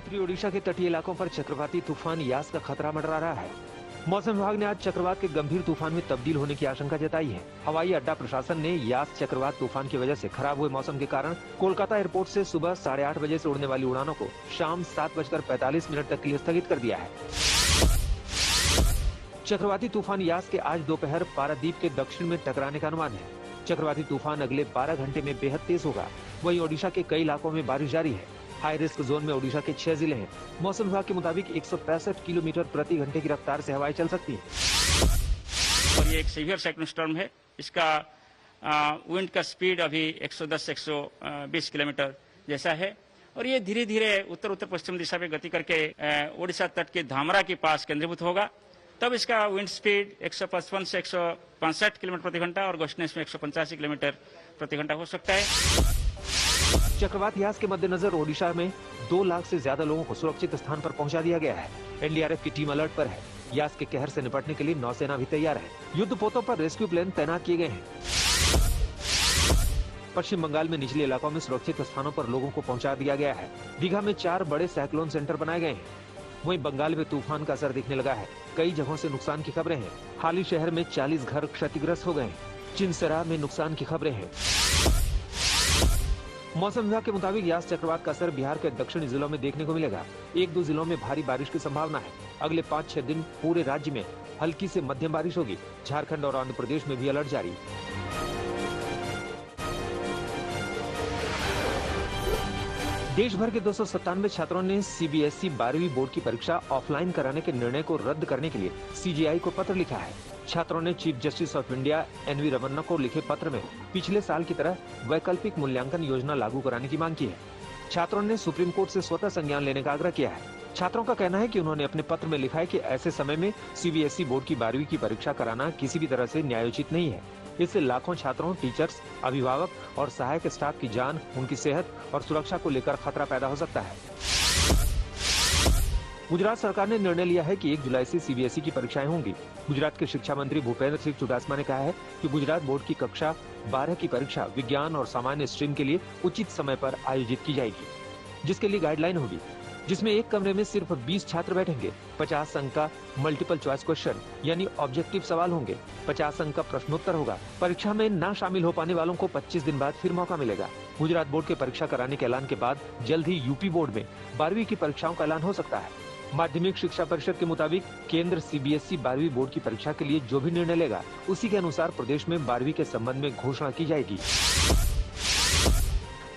उत्तरी ओडिशा के तटीय इलाकों पर चक्रवाती तूफान यास का खतरा मंडरा रहा है। मौसम विभाग ने आज चक्रवात के गंभीर तूफान में तब्दील होने की आशंका जताई है। हवाई अड्डा प्रशासन ने यास चक्रवात तूफान की वजह से खराब हुए मौसम के कारण कोलकाता एयरपोर्ट से सुबह 8:30 बजे से उड़ने वाली उड़ानों को शाम 7:45 तक के लिए स्थगित कर दिया है। चक्रवाती तूफान यास के आज दोपहर पारादीप के दक्षिण में टकराने का अनुमान है। चक्रवाती तूफान अगले 12 घंटे में बेहद तेज होगा। वहीं ओडिशा के कई इलाकों में बारिश जारी है। हाई रिस्क जोन में ओडिशा के 6 जिले हैं। मौसम विभाग के मुताबिक 165 किलोमीटर प्रति घंटे की रफ्तार से हवाएं चल सकती हैं। और ये एक सीवियर साइक्लोन स्टॉर्म है। इसका विंड का स्पीड अभी 110 से 120 किलोमीटर जैसा है और ये धीरे धीरे उत्तर उत्तर पश्चिम दिशा में गति करके ओडिशा तट के धामरा के पास केंद्रीभूत होगा। तब इसका विंड स्पीड 155 से 165 किलोमीटर प्रति घंटा और गस्टनेस में 185 किलोमीटर प्रति घंटा हो सकता है। चक्रवात यास के मद्देनजर ओडिशा में 2 लाख से ज्यादा लोगों को सुरक्षित स्थान पर पहुंचा दिया गया है। एनडीआरएफ की टीम अलर्ट पर है। यास के कहर से निपटने के लिए नौसेना भी तैयार है। युद्धपोतों पर रेस्क्यू प्लेन तैनात किए गए हैं। पश्चिम बंगाल में निचले इलाकों में सुरक्षित स्थानों पर लोगों को पहुंचा दिया गया है। दीघा में 4 बड़े साइक्लोन सेंटर बनाए गए हैं। वहीं बंगाल में तूफान का असर दिखने लगा है। कई जगहों से नुकसान की खबरें हैं। हाल शहर में 40 घर क्षतिग्रस्त हो गए हैं। चिनसरा में नुकसान की खबरें हैं। मौसम विभाग के मुताबिक यास चक्रवात का असर बिहार के दक्षिणी जिलों में देखने को मिलेगा। 1-2 जिलों में भारी बारिश की संभावना है। अगले 5-6 दिन पूरे राज्य में हल्की से मध्यम बारिश होगी। झारखंड और आंध्र प्रदेश में भी अलर्ट जारी। देश भर के 297 छात्रों ने सीबीएसई 12वीं बोर्ड की परीक्षा ऑफलाइन कराने के निर्णय को रद्द करने के लिए सीजीआई को पत्र लिखा है। छात्रों ने chief justice of India N V Ramana को लिखे पत्र में पिछले साल की तरह वैकल्पिक मूल्यांकन योजना लागू कराने की मांग की है। छात्रों ने सुप्रीम कोर्ट से स्वतः संज्ञान लेने का आग्रह किया है। छात्रों का कहना है कि उन्होंने अपने पत्र में लिखा है कि ऐसे समय में सीबीएसई बोर्ड की 12वीं की परीक्षा कराना किसी भी तरह से न्यायोचित नहीं है। इससे लाखों छात्रों, टीचर्स, अभिभावक और सहायक स्टाफ की जान, उनकी सेहत और सुरक्षा को लेकर खतरा पैदा हो सकता है। गुजरात सरकार ने निर्णय लिया है कि 1 जुलाई से सीबीएसई की परीक्षाएं होंगी। गुजरात के शिक्षा मंत्री भूपेंद्र सिंह चुडासमा ने कहा है कि गुजरात बोर्ड की कक्षा 12 की परीक्षा विज्ञान और सामान्य स्ट्रीम के लिए उचित समय पर आयोजित की जाएगी, जिसके लिए गाइडलाइन होगी, जिसमें एक कमरे में सिर्फ 20 छात्र बैठेंगे। 50 अंक का मल्टीपल चॉइस क्वेश्चन यानी ऑब्जेक्टिव सवाल होंगे। 50 अंक का प्रश्नोत्तर होगा। परीक्षा में न शामिल हो पाने वालों को 25 दिन बाद फिर मौका मिलेगा। गुजरात बोर्ड के परीक्षा कराने के ऐलान के बाद जल्द ही यूपी बोर्ड में 12वीं की परीक्षाओं का ऐलान हो सकता है। माध्यमिक शिक्षा परिषद के मुताबिक केंद्र सीबीएसई 12वीं बोर्ड की परीक्षा के लिए जो भी निर्णय लेगा, उसी के अनुसार प्रदेश में 12वीं के संबंध में घोषणा की जाएगी।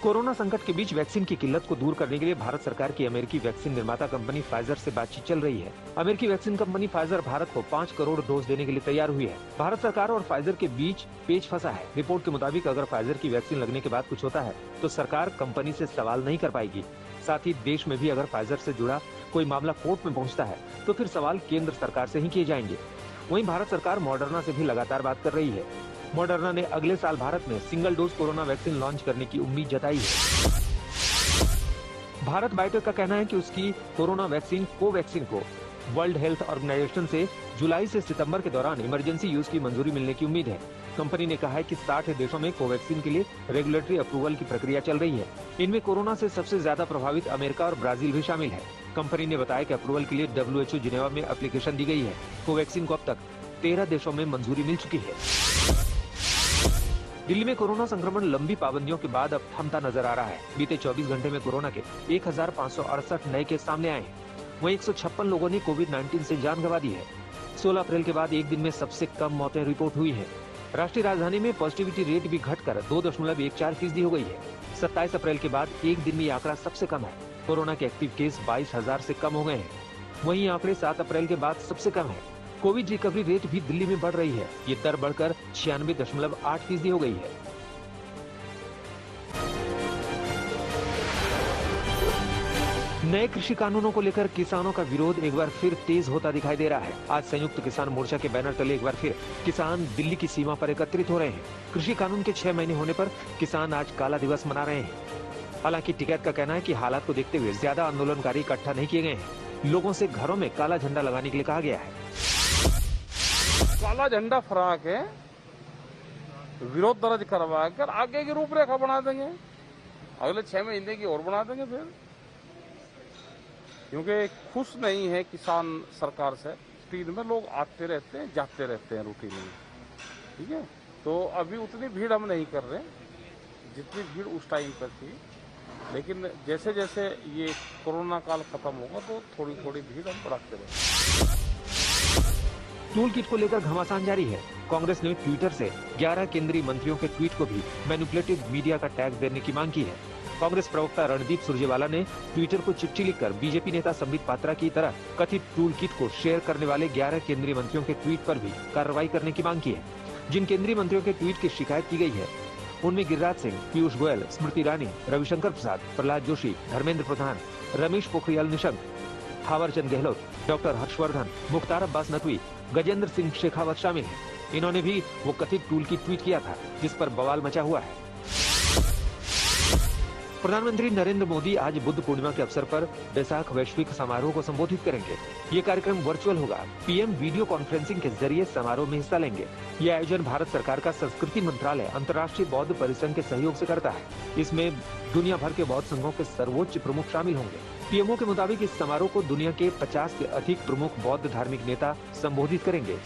कोरोना संकट के बीच वैक्सीन की किल्लत को दूर करने के लिए भारत सरकार की अमेरिकी वैक्सीन निर्माता कंपनी फाइजर से बातचीत चल रही है। अमेरिकी वैक्सीन कंपनी फाइजर भारत को 5 करोड़ डोज देने के लिए तैयार हुई है। भारत सरकार और फाइजर के बीच पेच फंसा है। रिपोर्ट के मुताबिक अगर फाइजर की वैक्सीन लगने के बाद कुछ होता है तो सरकार कंपनी से सवाल नहीं कर पाएगी। साथ ही देश में भी अगर फाइजर से जुड़ा कोई मामला कोर्ट में पहुंचता है तो फिर सवाल केंद्र सरकार से ही किए जाएंगे। वहीं भारत सरकार मॉडर्ना से भी लगातार बात कर रही है। मॉडर्ना ने अगले साल भारत में single dose corona vaccine launch करने की उम्मीद जताई है। भारत बायोटेक का कहना है कि उसकी कोरोना वैक्सीन कोवैक्सीन को वर्ल्ड हेल्थ ऑर्गेनाइजेशन से जुलाई से सितंबर के दौरान इमरजेंसी यूज की मंजूरी मिलने की उम्मीद है। कंपनी ने कहा है कि 60 देशों में कोवैक्सीन के लिए रेगुलेटरी अप्रूवल की प्रक्रिया चल रही है। इनमें कोरोना से सबसे ज्यादा प्रभावित अमेरिका और ब्राजील भी शामिल है। कंपनी ने बताया कि अप्रूवल के लिए WHO जिनेवा में एप्लीकेशन दी गई है। कोवैक्सीन को अब तक 13 देशों में मंजूरी मिल चुकी है। दिल्ली में कोरोना संक्रमण लंबी पाबंदियों के बाद अब थमता नजर आ रहा है। बीते 24 घंटे में कोरोना के 1568 नए केस सामने आए हैं। वहीं 156 लोगों ने कोविड-19 से जान गंवा दी है। 16 अप्रैल के बाद एक दिन में सबसे कम मौतें रिपोर्ट हुई हैं। राष्ट्रीय राजधानी में पॉजिटिविटी रेट भी घटकर 2.14% हो गई है। 27 अप्रैल के बाद एक दिन में ये आंकड़ा सबसे कम है। कोरोना के एक्टिव केस 22,000 से कम हो गए हैं। वहीं आंकड़े 7 अप्रैल के बाद सबसे कम है। कोविड रिकवरी रेट भी दिल्ली में बढ़ रही है। ये दर बढ़कर 96.8% हो गई है। नए कृषि कानूनों को लेकर किसानों का विरोध एक बार फिर तेज होता दिखाई दे रहा है। आज संयुक्त किसान मोर्चा के बैनर तले एक बार फिर किसान दिल्ली की सीमा पर एकत्रित हो रहे हैं। कृषि कानून के 6 महीने होने पर किसान आज काला दिवस मना रहे हैं। हालांकि टिकैत का कहना है कि हालात को देखते हुए ज्यादा आंदोलनकारी इकट्ठा नहीं किए गए हैं। लोगों से घरों में काला झंडा लगाने के लिए कहा गया है। काला झंडा फहरा के विरोध दर्ज करवा कर आगे की रूपरेखा बना देंगे। अगले 6 महीने की और बना देंगे। फिर क्योंकि खुश नहीं है किसान सरकार से। स्पीड में लोग आते रहते हैं, जाते रहते हैं रूटीन में, ठीक है। तो अभी उतनी भीड़ हम नहीं कर रहे जितनी भीड़ उस टाइम पर थी, लेकिन जैसे जैसे ये कोरोना काल खत्म होगा तो थोड़ी थोड़ी भीड़ हम बढ़ाते रहेंगे। टूल किट को लेकर घमासान जारी है। कांग्रेस ने ट्विटर से 11 केंद्रीय मंत्रियों के ट्वीट को भी मैनिपुलेटिव मीडिया का टैग देने की मांग की है। कांग्रेस प्रवक्ता रणदीप सुरजेवाला ने ट्विटर को चिट्ठी लिखकर बीजेपी नेता संबित पात्रा की तरह कथित टूल किट को शेयर करने वाले 11 केंद्रीय मंत्रियों के ट्वीट पर भी कार्रवाई करने की मांग की है। जिन केंद्रीय मंत्रियों के ट्वीट की शिकायत की गई है उनमें गिरिराज सिंह, पीयूष गोयल, स्मृति ईरानी, रविशंकर प्रसाद, प्रहलाद जोशी, धर्मेंद्र प्रधान, रमेश पोखरियाल निशंक, थावरचंद गहलोत, डॉक्टर हर्षवर्धन, मुख्तार अब्बास नकवी, गजेंद्र सिंह शेखावत शामिल हैं। इन्होंने भी वो कथित टूल किट ट्वीट किया था जिस पर बवाल मचा हुआ है। प्रधानमंत्री नरेंद्र मोदी आज बुद्ध पूर्णिमा के अवसर पर बैसाख वैश्विक समारोह को संबोधित करेंगे। ये कार्यक्रम वर्चुअल होगा। पीएम वीडियो कॉन्फ्रेंसिंग के जरिए समारोह में हिस्सा लेंगे। ये आयोजन भारत सरकार का संस्कृति मंत्रालय अंतर्राष्ट्रीय बौद्ध परिसंघ के सहयोग से करता है। इसमें दुनिया भर के बौद्ध संघों के सर्वोच्च प्रमुख शामिल होंगे। पीएमओ के मुताबिक इस समारोह को दुनिया के 50 से अधिक प्रमुख बौद्ध धार्मिक नेता संबोधित करेंगे।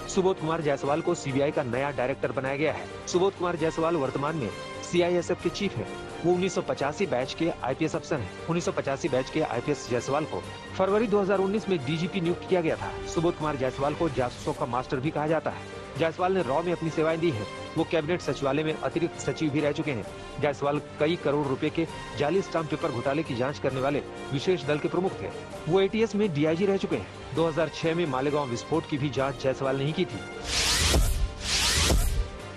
सुबोध कुमार जायसवाल को सीबीआई का नया डायरेक्टर बनाया गया है। सुबोध कुमार जायसवाल वर्तमान में सीआईएसएफ के चीफ है। वो 1985 बैच के आईपीएस अफसर हैं। 1985 बैच के आईपीएस जायसवाल को फरवरी 2019 में डीजीपी नियुक्त किया गया था। सुबोध कुमार जायसवाल को जासूसों का मास्टर भी कहा जाता है। जायसवाल ने रॉ में अपनी सेवाएं दी हैं। वो कैबिनेट सचिवालय में अतिरिक्त सचिव भी रह चुके हैं। जायसवाल कई करोड़ रुपए के जाली स्टाम्प पेपर घोटाले की जांच करने वाले विशेष दल के प्रमुख थे। वो एटीएस में डीआईजी रह चुके हैं। 2006 में मालेगांव विस्फोट की भी जांच जायसवाल ने ही की थी।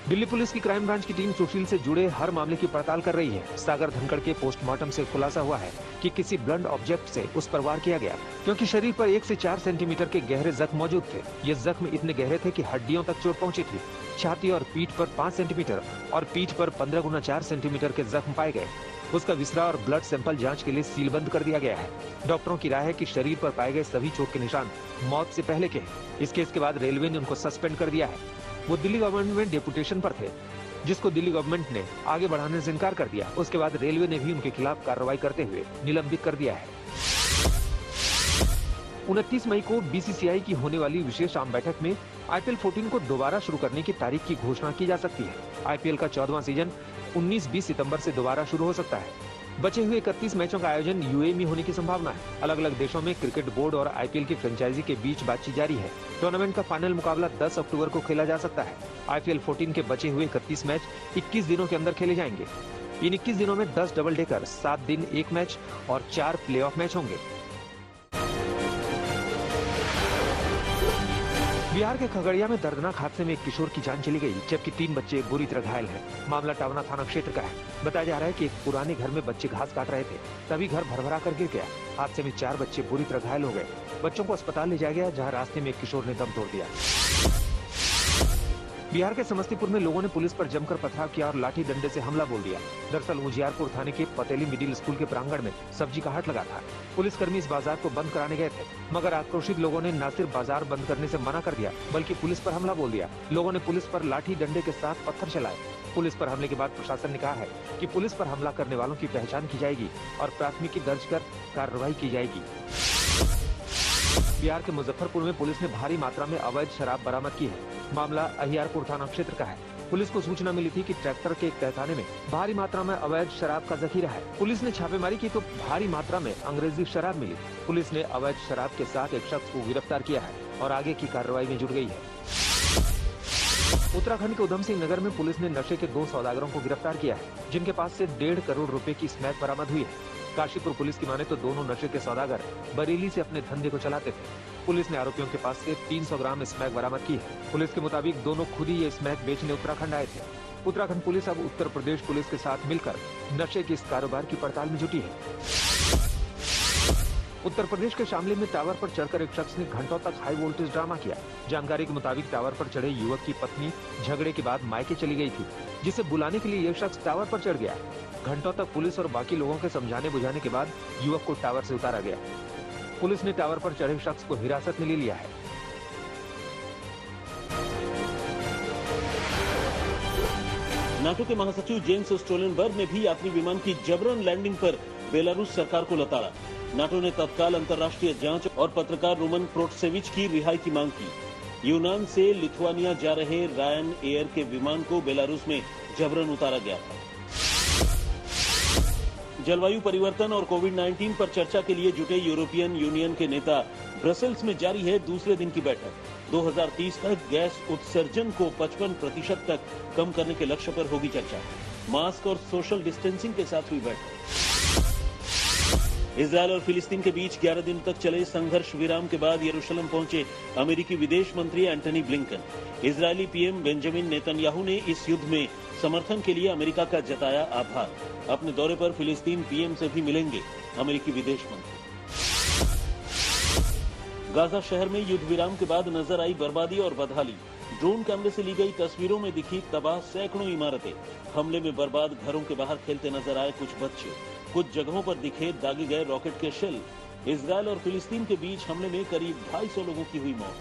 दिल्ली पुलिस की क्राइम ब्रांच की टीम सुशील से जुड़े हर मामले की पड़ताल कर रही है। सागर धनखड़ के पोस्टमार्टम से खुलासा हुआ है कि किसी ब्लंट ऑब्जेक्ट से उस पर वार किया गया, क्योंकि शरीर पर 1 से 4 सेंटीमीटर के गहरे जख्म मौजूद थे। ये जख्म इतने गहरे थे कि हड्डियों तक चोट पहुंची थी। छाती और पीठ पर 5 सेंटीमीटर और पीठ पर 15 गुना 4 सेंटीमीटर के जख्म पाए गए। उसका विसरा और ब्लड सैंपल जांच के लिए सीलबंद कर दिया गया है। डॉक्टरों की राय है कि शरीर पर पाए गए सभी चोट के निशान मौत से पहले के हैं। इस केस के बाद रेलवे ने उनको सस्पेंड कर दिया है। वो दिल्ली गवर्नमेंट में डेपुटेशन पर थे, जिसको दिल्ली गवर्नमेंट ने आगे बढ़ाने से इनकार कर दिया। उसके बाद रेलवे ने भी उनके खिलाफ कार्रवाई करते हुए निलंबित कर दिया है। 29 मई को बीसीसीआई की होने वाली विशेष आम बैठक में आईपीएल 14 को दोबारा शुरू करने की तारीख की घोषणा की जा सकती है। आईपीएल का 14वां सीजन 19-20 सितंबर से दोबारा शुरू हो सकता है। बचे हुए 31 मैचों का आयोजन यूएई में होने की संभावना है। अलग अलग देशों में क्रिकेट बोर्ड और आईपीएल की फ्रेंचाइजी के बीच बातचीत जारी है। टूर्नामेंट का फाइनल मुकाबला 10 अक्टूबर को खेला जा सकता है। आईपीएल 14 के बचे हुए 31 मैच 21 दिनों के अंदर खेले जाएंगे। इन 21 दिनों में 10 डबल डेकर, 7 दिन 1 मैच और 4 प्लेऑफ मैच होंगे। बिहार के खगड़िया में दर्दनाक हादसे में एक किशोर की जान चली गई, जबकि 3 बच्चे बुरी तरह घायल हैं। मामला टावना थाना क्षेत्र का है। बताया जा रहा है कि एक पुराने घर में बच्चे घास काट रहे थे, तभी घर भरभरा कर गिर गया। हादसे में 4 बच्चे बुरी तरह घायल हो गए। बच्चों को अस्पताल ले जाया गया, जहां रास्ते में एक किशोर ने दम तोड़ दिया। बिहार के समस्तीपुर में लोगों ने पुलिस पर जमकर पथराव किया और लाठी डंडे से हमला बोल दिया। दरअसल उजियारपुर थाने के पतेली मिडिल स्कूल के प्रांगण में सब्जी का हाट लगा था। पुलिसकर्मी इस बाजार को बंद कराने गए थे, मगर आक्रोशित लोगों ने न सिर्फ बाजार बंद करने से मना कर दिया, बल्कि पुलिस पर हमला बोल दिया। लोगों ने पुलिस पर लाठी डंडे के साथ पत्थर चलाए। पुलिस पर हमले के बाद प्रशासन ने कहा है कि पुलिस पर हमला करने वालों की पहचान की जाएगी और प्राथमिकी दर्ज कर कार्रवाई की जाएगी। बिहार के मुजफ्फरपुर में पुलिस ने भारी मात्रा में अवैध शराब बरामद की है। मामला अहियारपुर थाना क्षेत्र का है। पुलिस को सूचना मिली थी कि ट्रैक्टर के एक तहखाने में भारी मात्रा में अवैध शराब का जखीरा है। पुलिस ने छापेमारी की तो भारी मात्रा में अंग्रेजी शराब मिली। पुलिस ने अवैध शराब के साथ एक शख्स को गिरफ्तार किया है और आगे की कार्रवाई में जुट गई है। उत्तराखंड के उधम सिंह नगर में पुलिस ने नशे के 2 सौदागरों को गिरफ्तार किया है, जिनके पास से 1.5 करोड़ रुपए की स्मैक बरामद हुई है। काशीपुर पुलिस की माने तो दोनों नशे के सौदागर बरेली से अपने धंधे को चलाते थे। पुलिस ने आरोपियों के पास से 300 ग्राम स्मैक बरामद की है। पुलिस के मुताबिक दोनों खुद ही ये स्मैक बेचने उत्तराखंड आए थे। उत्तराखंड पुलिस अब उत्तर प्रदेश पुलिस के साथ मिलकर नशे के इस कारोबार की पड़ताल में जुटी है। उत्तर प्रदेश के शामली में टावर पर चढ़कर एक शख्स ने घंटों तक हाई वोल्टेज ड्रामा किया। जानकारी के मुताबिक टावर पर चढ़े युवक की पत्नी झगड़े के बाद मायके चली गई थी, जिसे बुलाने के लिए यह शख्स टावर पर चढ़ गया। घंटों तक पुलिस और बाकी लोगों के समझाने बुझाने के बाद युवक को टावर से उतारा गया। पुलिस ने टावर पर चढ़े शख्स को हिरासत में ले लिया है। नाटो के महासचिव जेम्स स्टोलनबर्ग ने भी यात्री विमान की जबरन लैंडिंग पर बेलारूस सरकार को लताड़ा। नाटो ने तत्काल अंतर्राष्ट्रीय जांच और पत्रकार रोमन प्रोटसेविच की रिहाई की मांग की। यूनान से लिथुआनिया जा रहे रायन एयर के विमान को बेलारूस में जबरन उतारा गया था। जलवायु परिवर्तन और कोविड-19 पर चर्चा के लिए जुटे यूरोपियन यूनियन के नेता ब्रसेल्स में जारी है दूसरे दिन की बैठक। 2030 तक गैस उत्सर्जन को 55% तक कम करने के लक्ष्य पर होगी चर्चा। मास्क और सोशल डिस्टेंसिंग के साथ हुई बैठक। इजरायल और फिलिस्तीन के बीच 11 दिन तक चले संघर्ष विराम के बाद यरूशलेम पहुंचे अमेरिकी विदेश मंत्री Antony Blinken. Israeli PM Benjamin Netanyahu ने इस युद्ध में समर्थन के लिए अमेरिका का जताया आभार। अपने दौरे पर फिलिस्तीन पीएम से भी मिलेंगे अमेरिकी विदेश मंत्री। गाजा शहर में युद्ध विराम के बाद नजर आई बर्बादी और बदहाली। ड्रोन कैमरे से ली गई तस्वीरों में दिखी तबाह सैकड़ों इमारतें। हमले में बर्बाद घरों के बाहर खेलते नजर आए कुछ बच्चे। कुछ जगहों पर दिखे दागे गए रॉकेट के शेल। इजरायल और फिलिस्तीन के बीच हमले में करीब 250 लोगों की हुई मौत।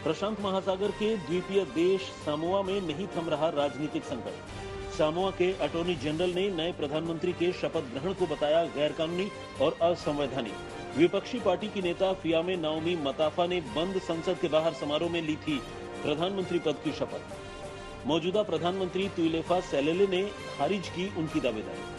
प्रशांत महासागर के द्वीपीय देश सामोआ में नहीं थम रहा राजनीतिक संकट। सामोआ के अटॉर्नी जनरल ने नए प्रधानमंत्री के शपथ ग्रहण को बताया गैरकानूनी और असंवैधानिक। विपक्षी पार्टी की नेता फियामे नाओमी मताफा ने बंद संसद के बाहर समारोह में ली थी प्रधानमंत्री पद की शपथ। मौजूदा प्रधानमंत्री तुइलेफा सेलेले ने खारिज की उनकी दावेदारी।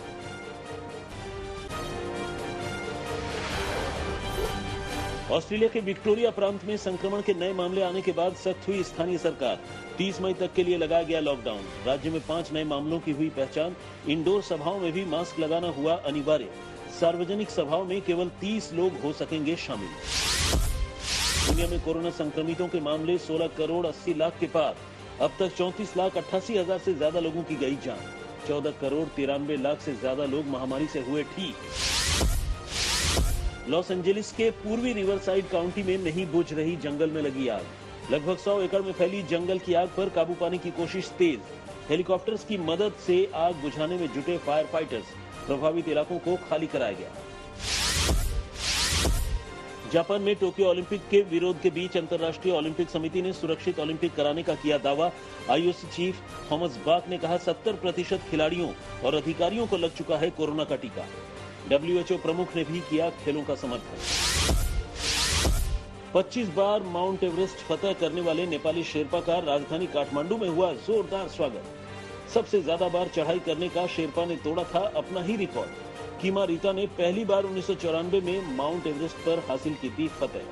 ऑस्ट्रेलिया के विक्टोरिया प्रांत में संक्रमण के नए मामले आने के बाद सख्त हुई स्थानीय सरकार। 30 मई तक के लिए लगाया गया लॉकडाउन। राज्य में 5 नए मामलों की हुई पहचान। इंडोर सभाओं में भी मास्क लगाना हुआ अनिवार्य। सार्वजनिक सभाओं में केवल 30 लोग हो सकेंगे शामिल। दुनिया में कोरोना संक्रमितों के मामले 16 करोड़ 80 लाख के पार। अब तक 34 लाख 88 हजार से ज्यादा लोगों की गई जान। 14 करोड़ 93 लाख से ज्यादा लोग महामारी से हुए ठीक। लॉस एंजेलिस के पूर्वी रिवरसाइड काउंटी में नहीं बुझ रही जंगल में लगी आग। लगभग 100 एकड़ में फैली जंगल की आग पर काबू पाने की कोशिश तेज। हेलीकॉप्टर्स की मदद से आग बुझाने में जुटे फायर फाइटर्स। प्रभावित इलाकों को खाली कराया गया। जापान में टोक्यो ओलंपिक के विरोध के बीच अंतर्राष्ट्रीय ओलंपिक समिति ने सुरक्षित ओलंपिक कराने का किया दावा। आईओसी चीफ थॉमस बाक ने कहा 70% खिलाड़ियों और अधिकारियों को लग चुका है कोरोना का टीका। WHO प्रमुख ने भी किया खेलों का समर्थन। 25 बार माउंट एवरेस्ट फतह करने वाले नेपाली शेरपा का राजधानी काठमांडू में हुआ जोरदार स्वागत। सबसे ज्यादा बार चढ़ाई करने का शेरपा ने तोड़ा था अपना ही रिकॉर्ड। कीमा रीता ने पहली बार 1994 में माउंट एवरेस्ट पर हासिल की थी फतह।